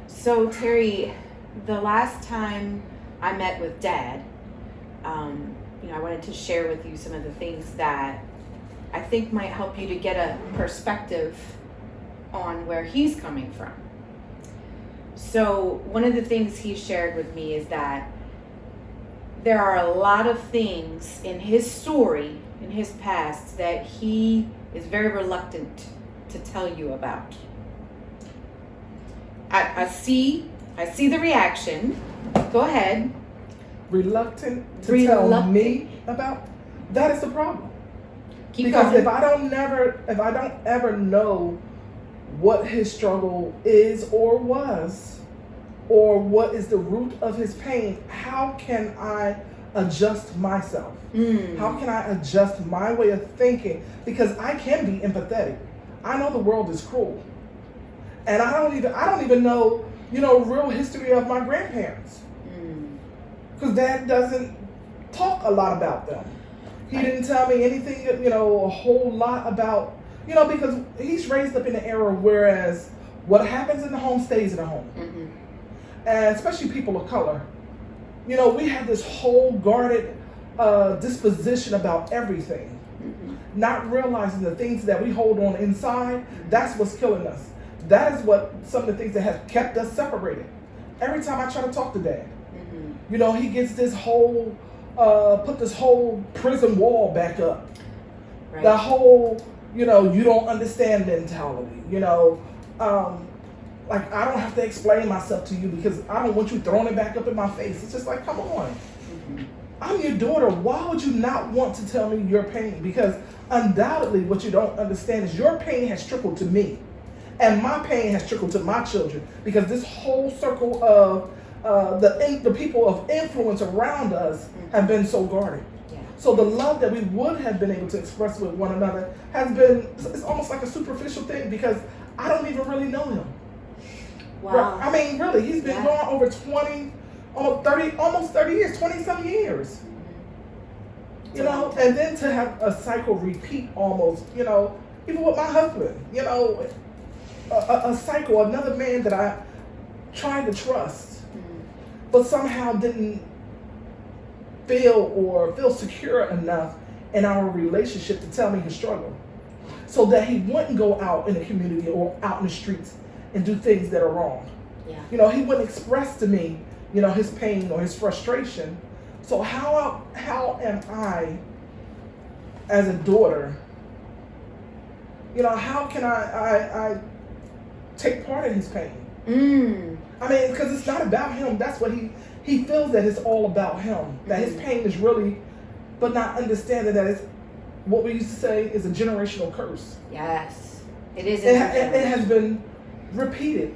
So, Terrie, the last time I met with Dad, I wanted to share with you some of the things that I think might help you to get a perspective on where he's coming from. So, one of the things he shared with me is that there are a lot of things in his story, in his past, that he is very reluctant to tell you about. I see the reaction. Go ahead. Reluctant to tell me about? That is the problem. Because if I don't ever know what his struggle is or was, or what is the root of his pain, how can I adjust myself? How can I adjust my way of thinking? Because I can be empathetic. I know the world is cruel. And I don't even know, real history of my grandparents. Because Dad doesn't talk a lot about them. He didn't tell me anything, a whole lot about, because he's raised up in an era whereas what happens in the home stays in the home. And especially people of color. We have this whole guarded disposition about everything. Not realizing the things that we hold on inside, that's what's killing us. That is what some of the things that have kept us separated. Every time I try to talk to Dad, he gets this whole, put this whole prison wall back up. Right. The whole, you don't understand mentality. Like, I don't have to explain myself to you because I don't want you throwing it back up in my face. It's just like, come on. I'm your daughter. Why would you not want to tell me your pain? Because undoubtedly what you don't understand is your pain has trickled to me. And my pain has trickled to my children. Because this whole circle of the people of influence around us have been so guarded. Yeah. So the love that we would have been able to express with one another has been, it's almost like a superficial thing because I don't even really know him. Wow. I mean, really, he's been gone over 20, almost 30 years, 20-some years. And then to have a cycle repeat almost, even with my husband, a cycle, another man that I tried to trust, but somehow didn't feel secure enough in our relationship to tell me his struggle. So that he wouldn't go out in the community or out in the streets and do things that are wrong. Yeah. He wouldn't express to me, his pain or his frustration. So how am I, as a daughter, how can I take part in his pain? I mean, because it's not about him. That's what he feels that it's all about him. That his pain is really, but not understanding that it's what we used to say is a generational curse. Yes, it is. It has been repeated.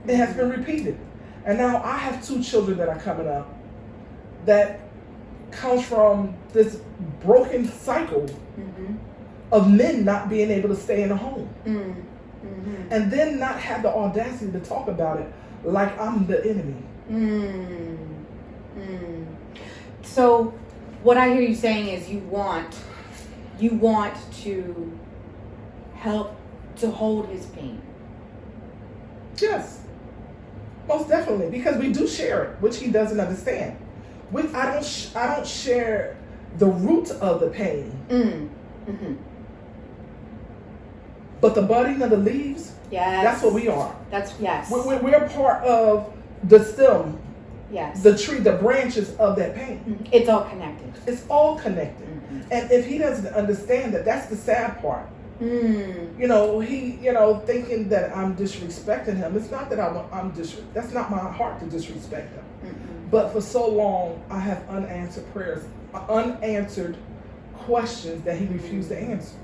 It has been repeated. And now I have 2 children that are coming up that comes from this broken cycle of men not being able to stay in the home. And then not have the audacity to talk about it like I'm the enemy. So what I hear you saying is you want to help to hold his pain. Yes, most definitely, because we do share it, which he doesn't understand. I don't share the root of the pain, but the budding of the leaves. Yes, that's what we are. Yes. We're part of the stem. Yes. The tree, the branches of that pain. It's all connected. It's all connected. And if he doesn't understand that, that's the sad part. He, thinking that I'm disrespecting him. It's not that that's not my heart to disrespect him. But for so long, I have unanswered prayers, unanswered questions that he refused to answer.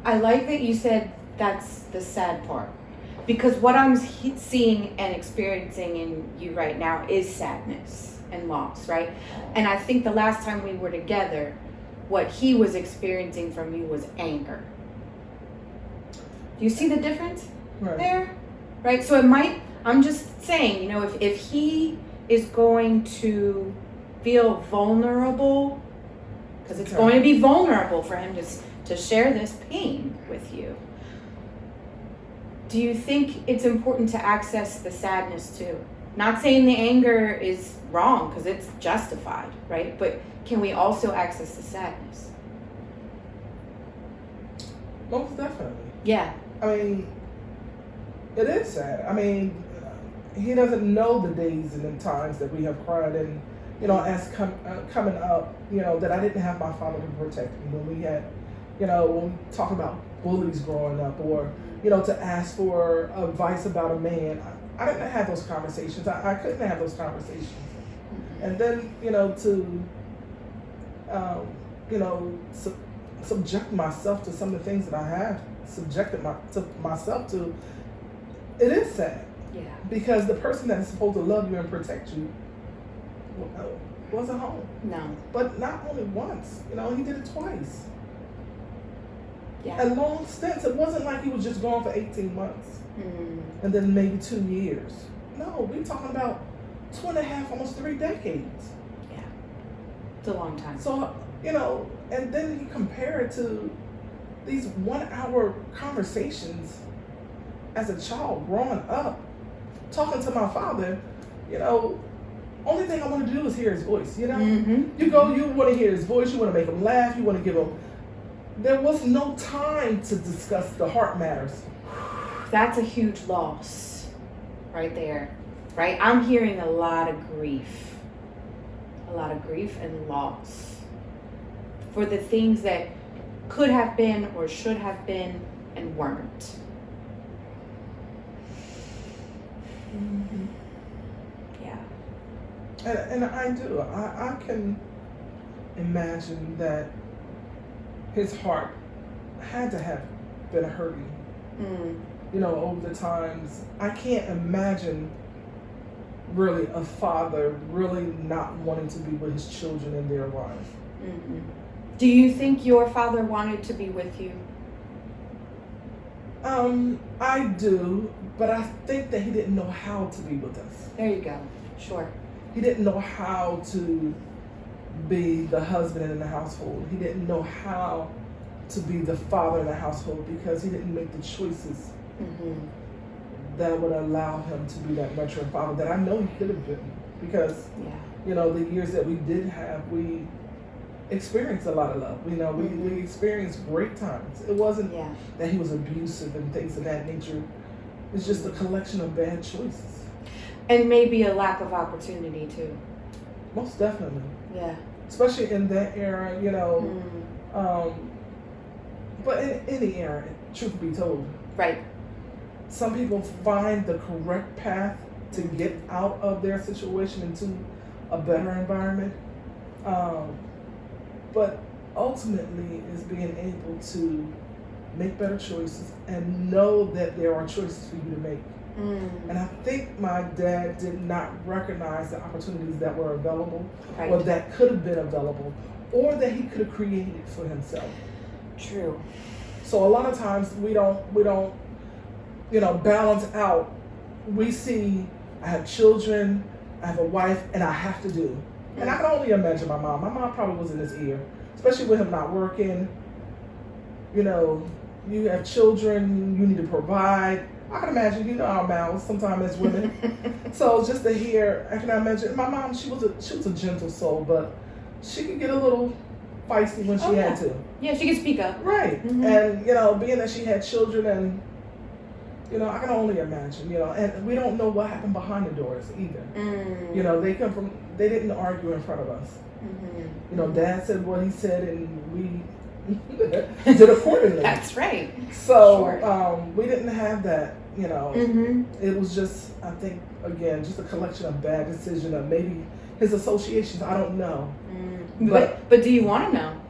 I like that you said that's the sad part. Because what I'm seeing and experiencing in you right now is sadness and loss, right? And I think the last time we were together, what he was experiencing from you was anger. Do you see the difference there? Right? So I'm just saying, if he is going to feel vulnerable, because it's going to be vulnerable for him to share this pain with you. do you think it's important to access the sadness too? Not saying the anger is wrong, because it's justified, right? But can we also access the sadness? Most definitely. Yeah. I mean, it is sad. I mean, he doesn't know the days and the times that we have cried, and as coming up, that I didn't have my father to protect me when we had, when we talk about bullies growing up, or to ask for advice about a man. I didn't have those conversations. I couldn't have those conversations. And then subject myself to some of the things that I have subjected myself to. It is sad. Yeah. Because the person that is supposed to love you and protect you wasn't home. No. But not only once. He did it twice. Yeah. And long stints. It wasn't like he was just gone for 18 months. And then maybe 2 years. No, we're talking about 2.5, almost 3 decades. Yeah. It's a long time. So, and then you compare it to these 1-hour conversations as a child growing up, talking to my father, only thing I want to do is hear his voice, You want to hear his voice, you want to make him laugh, you want to give him. There was no time to discuss the heart matters. That's a huge loss right there, right? I'm hearing a lot of grief and loss for the things that could have been or should have been and weren't. Mm-hmm. Yeah. And I do. I can imagine that his heart had to have been hurting. Over the times. I can't imagine really a father really not wanting to be with his children in their lives. Mm-hmm. Do you think your father wanted to be with you? I do, but I think that he didn't know how to be with us. There you go. Sure. He didn't know how to be the husband in the household. He didn't know how to be the father in the household because he didn't make the choices that would allow him to be that nurturing father that I know he could have been. Because, the years that we did have, we experienced a lot of love. We experienced great times. It wasn't that he was abusive and things of that nature. It's just a collection of bad choices. And maybe a lack of opportunity too. Most definitely. Yeah. Especially in that era, but in any era, truth be told. Right. Some people find the correct path to get out of their situation into a better environment. But ultimately is being able to make better choices and know that there are choices for you to make. And I think my dad did not recognize the opportunities that were available, or that could have been available, or that he could have created for himself. True. So a lot of times we don't balance out. We see I have children, I have a wife, and I have to do. And I can only imagine my mom. My mom probably was in his ear, especially with him not working. You have children, you need to provide. I can imagine, our mouths sometimes as women. So just to hear, I can imagine my mom. She was a gentle soul, but she could get a little feisty when she had to. Yeah, she could speak up. Right. And being that she had children, and I can only imagine. And we don't know what happened behind the doors either. They didn't argue in front of us. Dad said what he said, and we did accordingly. That's right. So we didn't have that, It was just, I think, again, just a collection of bad decisions, or maybe his associations. I don't know. But do you want to know?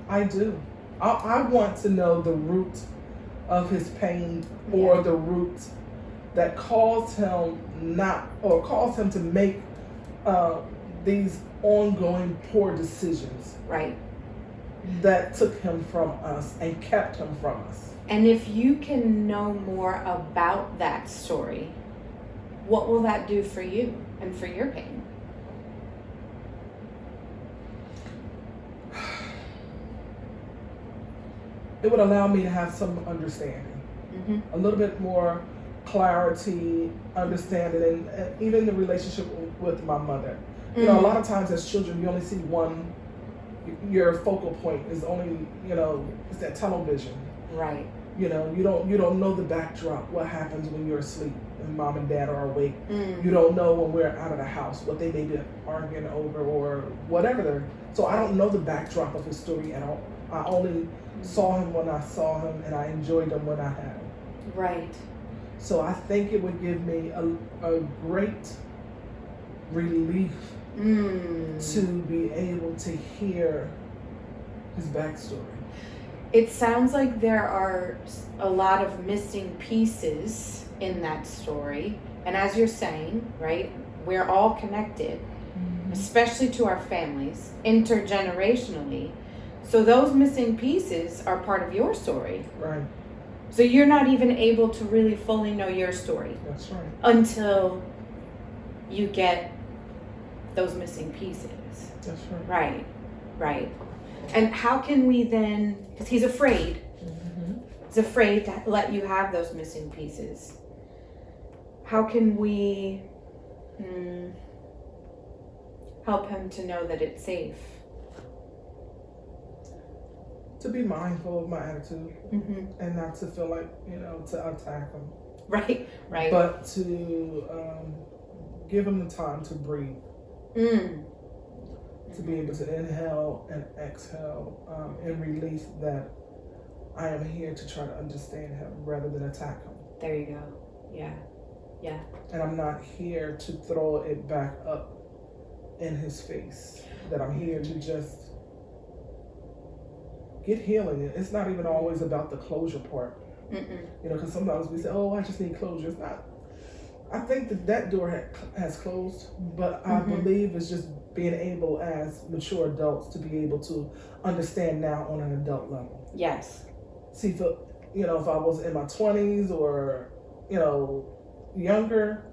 I do. I want to know the root of his pain, or the root that caused him to make these ongoing poor decisions. Right. That took him from us and kept him from us. And if you can know more about that story, what will that do for you and for your pain? It would allow me to have some understanding. a little bit more clarity, understanding, and even the relationship with my mother. You know, a lot of times as children, you only see one. Your focal point is only, it's that tunnel vision. Right. You don't know the backdrop. What happens when you're asleep and mom and dad are awake? You don't know when we're out of the house what they may be arguing over or whatever. So I don't know the backdrop of his story at all. I only saw him when I saw him, and I enjoyed him when I had him. Right. So I think it would give me a great relief to be able to hear his backstory. It sounds like there are a lot of missing pieces in that story. And as you're saying, right, we're all connected, especially to our families, intergenerationally. So those missing pieces are part of your story. Right. So you're not even able to really fully know your story. That's right. Until you get those missing pieces. That's right. Right, right. And how can we then, because he's afraid, he's afraid to let you have those missing pieces. How can we help him to know that it's safe? To be mindful of my attitude and not to feel like, to attack him. Right, right. But to give him the time to breathe. To be able to inhale and exhale and release that I am here to try to understand him rather than attack him. There you go. Yeah. Yeah. And I'm not here to throw it back up in his face. That I'm here to just get healing. It's not even always about the closure part. Because sometimes we say, I just need closure. It's not. I think that door has closed, but I believe it's just being able as mature adults to be able to understand now on an adult level. Yes. See, if I was in my 20s or, younger,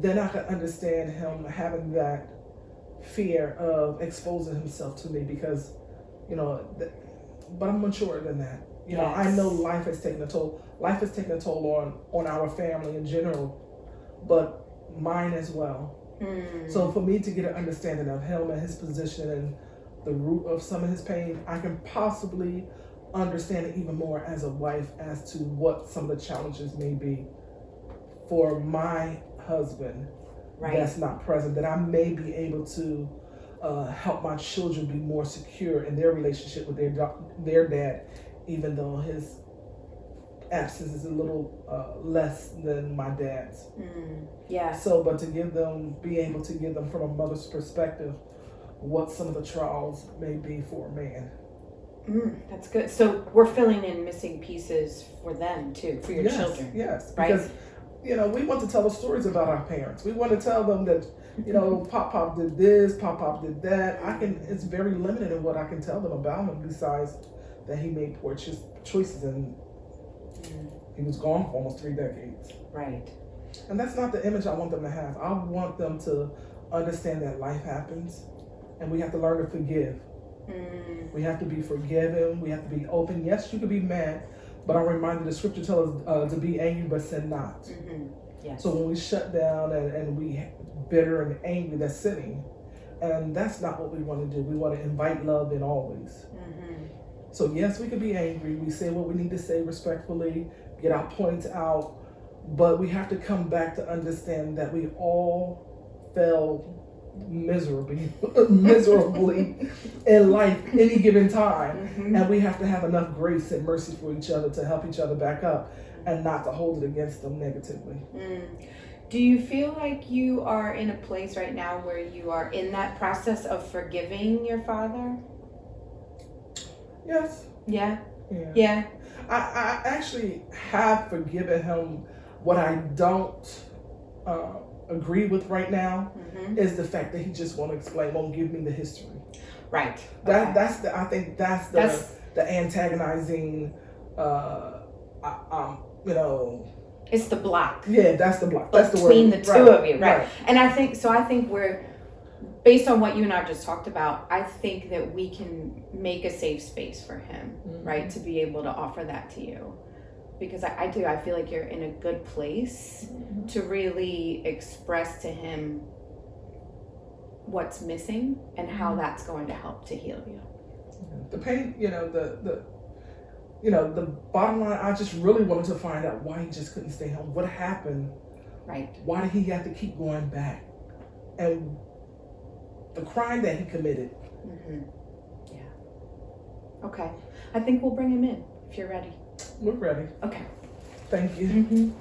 then I could understand him having that fear of exposing himself to me because, but I'm mature than that. I know life has taken a toll. Life has taken a toll on our family in general, but mine as well. So for me to get an understanding of him and his position and the root of some of his pain, I can possibly understand it even more as a wife as to what some of the challenges may be for my husband that's not present, that I may be able to help my children be more secure in their relationship with their dad, even though his absence is a little less than my dad's. Yeah. So, but to be able to give them from a mother's perspective, what some of the trials may be for a man. That's good. So we're filling in missing pieces for them too, for your children. Yes, right? Because, we want to tell the stories about our parents. We want to tell them that, Pop did this, Pop did that. It's very limited in what I can tell them about him besides that he made poor choices and he was gone for almost 3 decades. Right. And that's not the image I want them to have. I want them to understand that life happens and we have to learn to forgive. We have to be forgiving. We have to be open. Yes, you could be mad, but I'm reminded the scripture tells us to be angry but sin not. Yes. So when we shut down and we bitter and angry, that's sinning. And that's not what we want to do. We want to invite love in always. So yes, we could be angry. We say what we need to say respectfully, get our points out, but we have to come back to understand that we all fell miserably in life any given time, and we have to have enough grace and mercy for each other to help each other back up and not to hold it against them negatively. Do you feel like you are in a place right now where you are in that process of forgiving your father? Yes. Yeah. I actually have forgiven him. What I don't agree with right now is the fact that he just won't give me the history. Right. I think that's the antagonizing. It's the block. Yeah, that's the block. That's between the two of you, right? And I think we're, based on what you and I just talked about, I think that we can make a safe space for him, right, to be able to offer that to you. because I do. I feel like you're in a good place to really express to him what's missing and how that's going to help to heal you. The pain, the bottom line, I just really wanted to find out why he just couldn't stay home. What happened? Right. Why did he have to keep going back? And the crime that he committed. Yeah. Okay. I think we'll bring him in if you're ready. We're ready. Okay. Thank you.